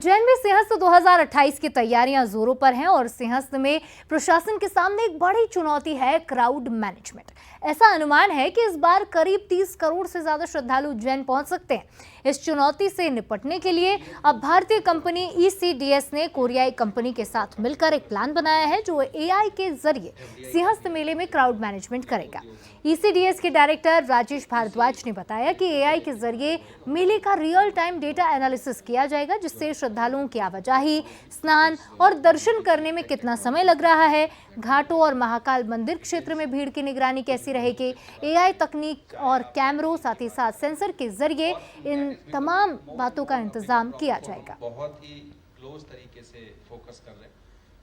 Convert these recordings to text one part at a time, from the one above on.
उज्जैन में सिंहस्थ 2028 की तैयारियां जोरों पर हैं और सिंहस्थ में प्रशासन के सामने एक बड़ी चुनौती है क्राउड मैनेजमेंट। ऐसा अनुमान है कि इस बार करीब 30 करोड़ से ज्यादा श्रद्धालु उज्जैन पहुंच सकते हैं। इस चुनौती से निपटने के लिए अब भारतीय कंपनी ECDS ने कोरियाई कंपनी के साथ मिलकर एक प्लान बनाया है जो AI के जरिए सिंहस्थ मेले में क्राउड मैनेजमेंट करेगा। ECDS के डायरेक्टर राजेश भारद्वाज ने बताया कि AI के जरिए मेले का रियल टाइम डेटा एनालिसिस किया जाएगा, जिससे श्रद्धालुओं की आवाजाही, स्नान और दर्शन करने में कितना समय लग रहा है, घाटों और महाकाल मंदिर क्षेत्र में भीड़ की निगरानी कैसी रहेगी, AI तकनीक और कैमरों साथ ही साथ सेंसर के जरिए इन तमाम बातों का इंतजाम किया जाएगा। बहुत ही क्लोज तरीके से फोकस कर रहे हैं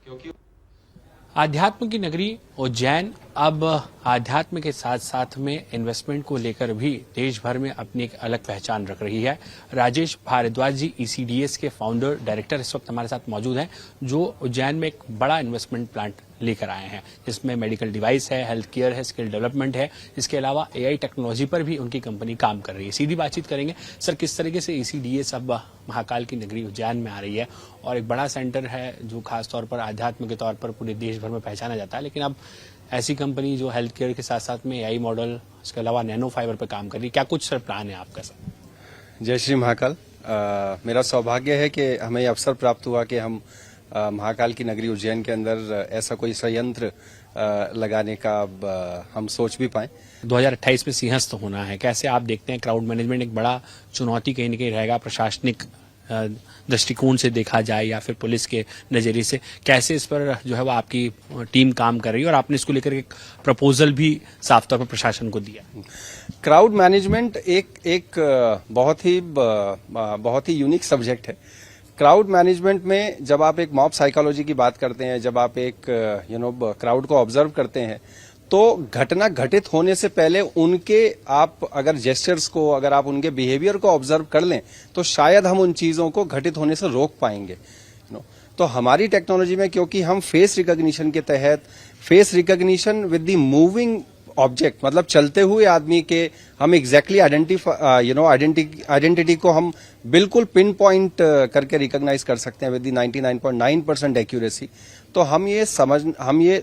क्योंकि आध्यात्म की नगरी उज्जैन अब आध्यात्म के साथ साथ में इन्वेस्टमेंट को लेकर भी देश भर में अपनी एक अलग पहचान रख रही है। राजेश भारद्वाज जी ECDS के फाउंडर डायरेक्टर इस वक्त हमारे साथ मौजूद हैं, जो उज्जैन में एक बड़ा इन्वेस्टमेंट प्लांट लेकर आए हैं, जिसमें मेडिकल डिवाइस है, हेल्थ केयर है, स्किल डेवलपमेंट है। इसके अलावा AI टेक्नोलॉजी पर भी उनकी कंपनी काम कर रही है। सीधी बातचीत करेंगे सर, किस तरीके से ECDS अब महाकाल की नगरी उज्जैन में आ रही है और एक बड़ा सेंटर है जो खासतौर पर आध्यात्म के तौर पर पूरे देश भर में पहचाना जाता है, लेकिन अब ऐसी कंपनी जो हेल्थ केयर के साथ साथ में AI मॉडल, इसके अलावा नैनो फाइबर पर काम कर रही है, क्या कुछ सर प्लान है आपका सर? जय श्री महाकाल। मेरा सौभाग्य है कि हमें ये अवसर प्राप्त हुआ कि हम महाकाल की नगरी उज्जैन के अंदर ऐसा कोई संयंत्र लगाने का हम सोच भी पाए। 2028 में सिंहस्थ होना है, कैसे आप देखते हैं? क्राउड मैनेजमेंट एक बड़ा चुनौती कहीं न कहीं रहेगा, प्रशासनिक दृष्टिकोण से देखा जाए या फिर पुलिस के नजरिए से, कैसे इस पर जो है वो आपकी टीम काम कर रही है और आपने इसको लेकर एक प्रपोजल भी साफ तौर पर प्रशासन को दिया? क्राउड मैनेजमेंट एक बहुत ही यूनिक सब्जेक्ट है। क्राउड मैनेजमेंट में जब आप एक मॉब साइकोलॉजी की बात करते हैं, जब आप एक क्राउड को ऑब्जर्व करते हैं, तो घटना घटित होने से पहले उनके आप अगर जेस्चर्स को, अगर आप उनके बिहेवियर को ऑब्जर्व कर लें तो शायद हम उन चीजों को घटित होने से रोक पाएंगे। तो हमारी टेक्नोलॉजी में, क्योंकि हम फेस रिकॉग्निशन के तहत, face recognition with the moving object, मतलब चलते हुए आदमी के हम एग्जैक्टली आइडेंटिटी को हम बिल्कुल पिन पॉइंट करके रिकॉग्नाइज कर सकते हैं विद द 99.9% एक्यूरेसी। तो हम ये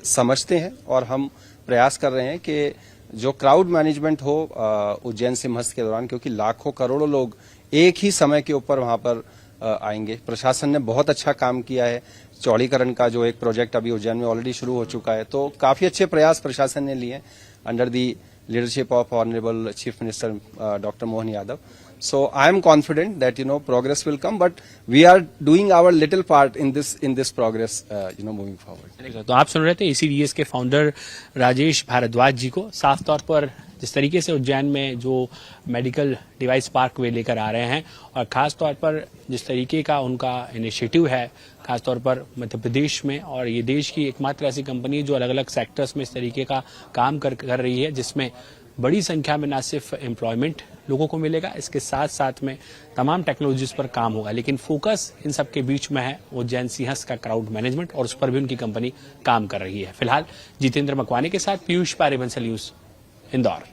समझते हैं और हम प्रयास कर रहे हैं कि जो क्राउड मैनेजमेंट हो उज्जैन सिंहस्थ के दौरान, क्योंकि लाखों करोड़ों लोग एक ही समय के ऊपर वहां पर आएंगे। प्रशासन ने बहुत अच्छा काम किया है। चौड़ीकरण का जो एक प्रोजेक्ट अभी उज्जैन में ऑलरेडी शुरू हो चुका है, तो काफी अच्छे प्रयास प्रशासन ने लिए under the leadership of honourable chief minister doctor Mohan Yadav. So I am confident that progress will come, but we are doing our little part in this progress moving forward. तो आप सुन रहे थे ECDS के फाउंडर राजेश भारद्वाज जी को। साफ तौर पर जिस तरीके से उज्जैन में जो मेडिकल डिवाइस पार्क वे लेकर आ रहे हैं और खास तौर पर जिस तरीके का उनका इनिशिएटिव है, खास तौर पर मध्य प्रदेश में, और ये देश की एकमात्र ऐसी कंपनी जो अलग अलग सेक्टर्स में इस तरीके का काम कर रही है, जिसमें बड़ी संख्या में न सिर्फ एम्प्लॉयमेंट लोगों को मिलेगा, इसके साथ साथ में तमाम टेक्नोलॉजीज पर काम होगा, लेकिन फोकस इन सब के बीच में है उज्जैन सिंहस्थ का क्राउड मैनेजमेंट, और उस पर भी उनकी कंपनी काम कर रही है। फिलहाल जितेंद्र मकवाने के साथ पीयूष पारेबंसल, न्यूज, इंदौर।